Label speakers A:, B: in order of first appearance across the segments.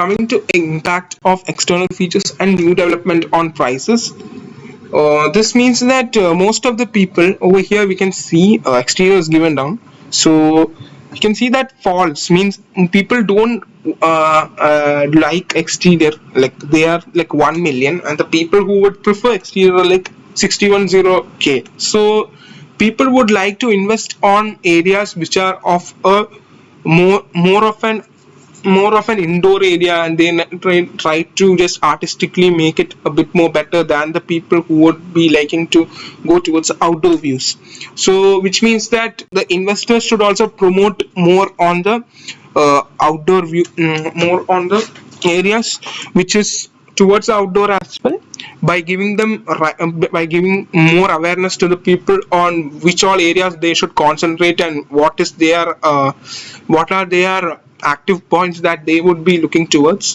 A: coming to impact of external features and new development on prices. This means that most of the people over here we can see exterior is given down. So you can see that false means people don't like exterior, like they are like 1 million, and the people who would prefer exterior are like 610k. So people would like to invest on areas which are of a more of an indoor area, and then try to just artistically make it a bit more better than the people who would be liking to go towards outdoor views. So which means that the investors should also promote more on the outdoor view, more on the areas which is towards the outdoor as well, by giving them by giving more awareness to the people on which all areas they should concentrate, and what are their active points that they would be looking towards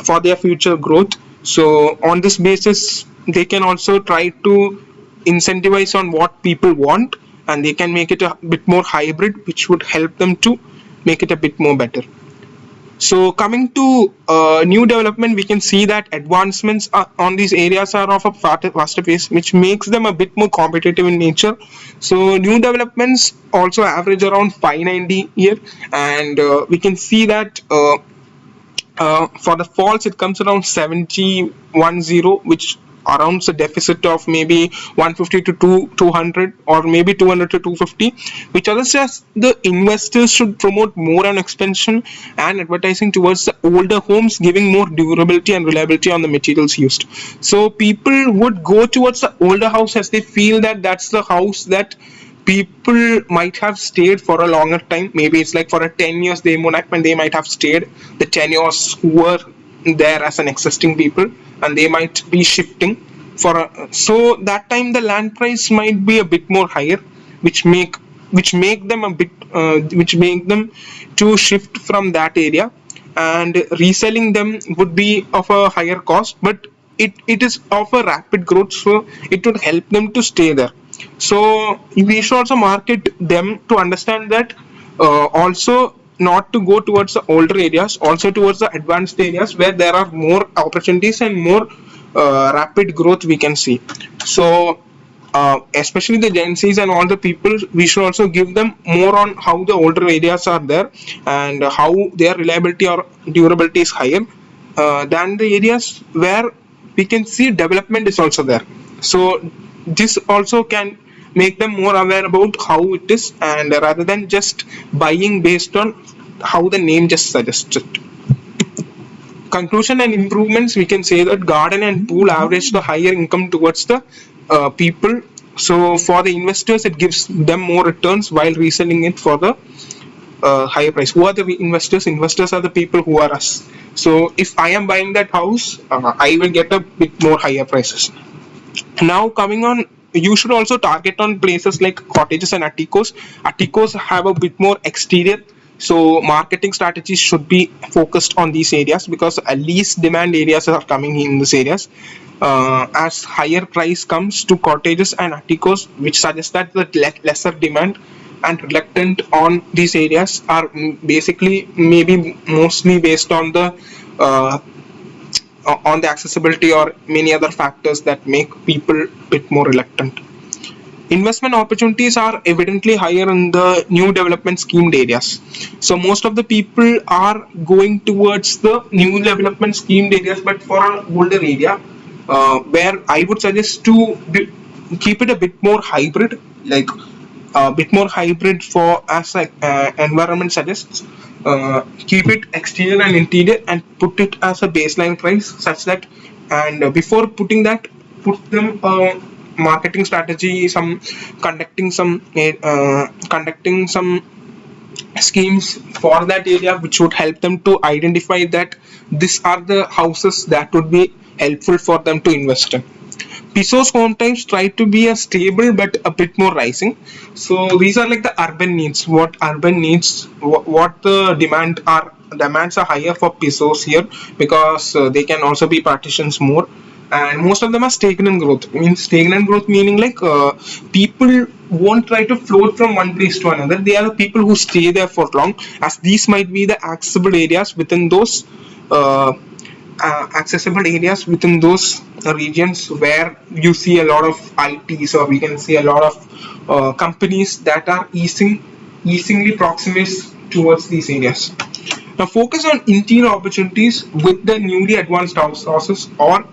A: for their future growth. So on this basis they can also try to incentivize on what people want, and they can make it a bit more hybrid, which would help them to make it a bit more better. So coming to new development, we can see that advancements on these areas are of a faster pace, which makes them a bit more competitive in nature. So new developments also average around 590 here, and we can see that for the falls it comes around 710, which around a deficit of maybe 150 to 200, or maybe 200 to 250, which others says the investors should promote more on expansion and advertising towards the older homes, giving more durability and reliability on the materials used. So people would go towards the older house as they feel that that's the house that people might have stayed for a longer time. Maybe it's like for a 10 years they might have stayed the 10 years who were there as an existing people, and they might be shifting so that time the land price might be a bit more higher, which make them a bit which make them to shift from that area, and reselling them would be of a higher cost, but it is of a rapid growth, so it would help them to stay there. So we should also market them to understand that also not to go towards the older areas, also towards the advanced areas where there are more opportunities and more rapid growth we can see. So especially the Gen Zs and all the people, we should also give them more on how the older areas are there and how their reliability or durability is higher than the areas where we can see development is also there. So this also can make them more aware about how it is, and rather than just buying based on how the name just suggests it. Conclusion and improvements, we can say that garden and pool average the higher income towards the people. So for the investors it gives them more returns while reselling it for the higher price. Who are the investors? Investors are the people who are us. So if I am buying that house, I will get a bit more higher prices. Now coming on, you should also target on places like cottages and atticos. Atticos have a bit more exterior, so marketing strategies should be focused on these areas, because least demand areas are coming in these areas. As higher price comes to cottages and atticos, which suggests that the lesser demand and reluctant on these areas are basically maybe mostly based on the accessibility or many other factors that make people a bit more reluctant. Investment opportunities are evidently higher in the new development schemed areas. So most of the people are going towards the new development schemed areas, but for an older area, where I would suggest to keep it a bit more hybrid, like a bit more hybrid for as environment suggests. Keep it exterior and interior and put it as a baseline price, such that, and before putting that, put them marketing strategy, conducting some schemes for that area, which would help them to identify that these are the houses that would be helpful for them to invest in. Piso's home types try to be a stable but a bit more rising. So these are like the urban needs. What urban needs, what the demands are higher for Pisos here, because they can also be partitions more. And most of them are stagnant growth. Stagnant growth meaning like people won't try to float from one place to another. They are the people who stay there for long, as these might be the accessible areas within those uh, accessible areas within those regions where you see a lot of ITs, or we can see a lot of companies that are easily proximate towards these areas. Now focus on interior opportunities with the newly advanced houses or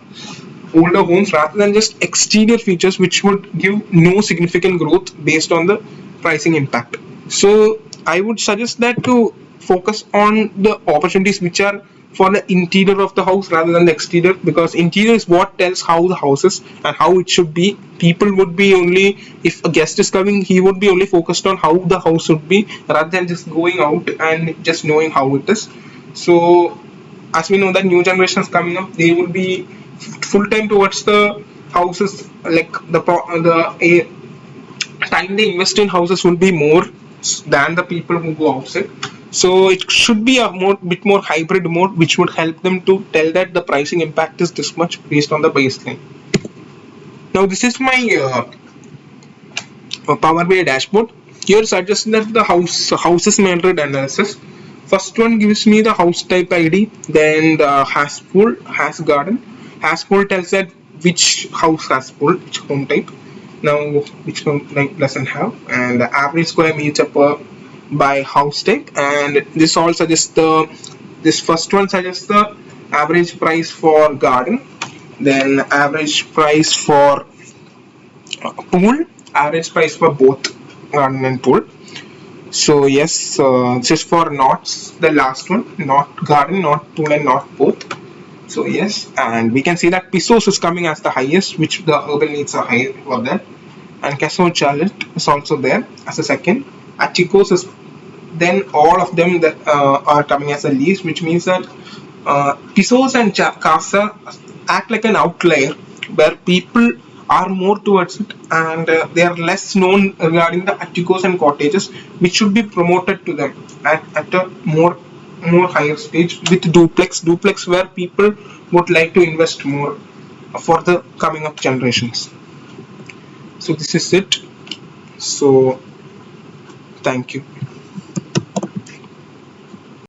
A: older homes rather than just exterior features, which would give no significant growth based on the pricing impact. So I would suggest that to focus on the opportunities which are for the interior of the house rather than the exterior, because interior is what tells how the house is and how it should be. People would be only, if a guest is coming, he would be only focused on how the house would be rather than just going out and just knowing how it is. So as we know that new generations coming up, they will be full time towards the houses, like the time they invest in houses will be more than the people who go outside. So it should be a bit more hybrid mode, which would help them to tell that the pricing impact is this much based on the baseline. Now this is my Power BI dashboard. Here suggests that the houses Madrid analysis. First one gives me the house type ID, then the has pool, has garden. Has pool tells that which house has pool, which home type. Now which home type doesn't have, and the average square meter per by house type, and this all suggests the this first one suggests the average price for garden, then average price for pool, average price for both garden and pool. So yes, just for knots, the last one, not garden, not pool, and not both. So yes, and we can see that Pisos is coming as the highest, which the urban needs are high for that, and Caso Charlotte is also there as a second. Atikos is then all of them that are coming as a least, which means that Pisos and Casa act like an outlier where people are more towards it, and they are less known regarding the atticos and cottages, which should be promoted to them at a more higher stage with duplex where people would like to invest more for the coming up generations. So this is it. So thank you.